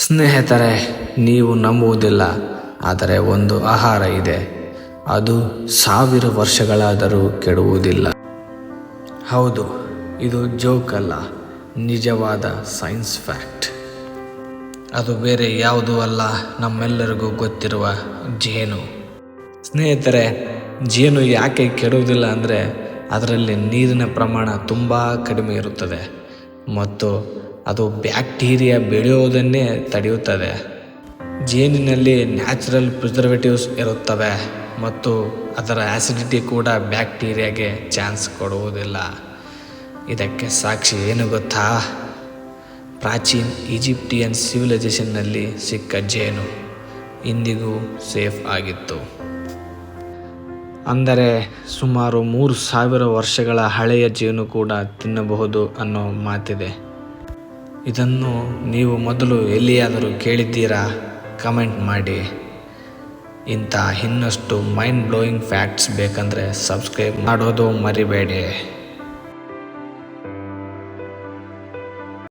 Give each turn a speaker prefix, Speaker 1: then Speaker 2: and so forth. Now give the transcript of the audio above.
Speaker 1: ಸ್ನೇಹಿತರೆ, ನೀವು ನಂಬುವುದಿಲ್ಲ, ಆದರೆ ಒಂದು ಆಹಾರ ಇದೆ, ಅದು 1000 ವರ್ಷಗಳಾದರೂ ಕೆಡುವುದಿಲ್ಲ. ಹೌದು, ಇದು ಜೋಕ್ ಅಲ್ಲ, ನಿಜವಾದ ಸೈನ್ಸ್ ಫ್ಯಾಕ್ಟ್. ಅದು ಬೇರೆ ಯಾವುದೂ ಅಲ್ಲ, ನಮ್ಮೆಲ್ಲರಿಗೂ ಗೊತ್ತಿರುವ ಜೇನು. ಸ್ನೇಹಿತರೆ, ಜೇನು ಯಾಕೆ ಕೆಡುವುದಿಲ್ಲ ಅಂದರೆ ಅದರಲ್ಲಿ ನೀರಿನ ಪ್ರಮಾಣ ತುಂಬ ಕಡಿಮೆ ಇರುತ್ತದೆ ಮತ್ತು ಅದು ಬ್ಯಾಕ್ಟೀರಿಯಾ ಬೆಳೆಯುವುದನ್ನೇ ತಡೆಯುತ್ತದೆ. ಜೇನಿನಲ್ಲಿ ನ್ಯಾಚುರಲ್ ಪ್ರಿಸರ್ವೇಟಿವ್ಸ್ ಇರುತ್ತವೆ ಮತ್ತು ಅದರ ಆ್ಯಸಿಡಿಟಿ ಕೂಡ ಬ್ಯಾಕ್ಟೀರಿಯಾಗೆ ಚಾನ್ಸ್ ಕೊಡುವುದಿಲ್ಲ. ಇದಕ್ಕೆ ಸಾಕ್ಷಿ ಏನು ಗೊತ್ತಾ? ಪ್ರಾಚೀನ ಈಜಿಪ್ಟಿಯನ್ ಸಿವಿಲೈಸೇಷನ್ನಲ್ಲಿ ಸಿಕ್ಕ ಜೇನು ಇಂದಿಗೂ ಸೇಫ್ ಆಗಿತ್ತು. ಅಂದರೆ ಸುಮಾರು 3000 ವರ್ಷಗಳ ಹಳೆಯ ಜೇನು ಕೂಡ ತಿನ್ನಬಹುದು ಅನ್ನೋ ಮಾತಿದೆ. ಇದನ್ನು ನೀವು ಮೊದಲು ಎಲ್ಲಿಯಾದರೂ ಕೇಳಿದ್ದೀರಾ? ಕಮೆಂಟ್ ಮಾಡಿ. ಇಂಥ ಇನ್ನಷ್ಟು ಮೈಂಡ್ ಬ್ಲೋಯಿಂಗ್ ಫ್ಯಾಕ್ಟ್ಸ್ ಬೇಕಂದರೆ ಸಬ್ಸ್ಕ್ರೈಬ್ ಮಾಡೋದು ಮರಿಬೇಡಿ.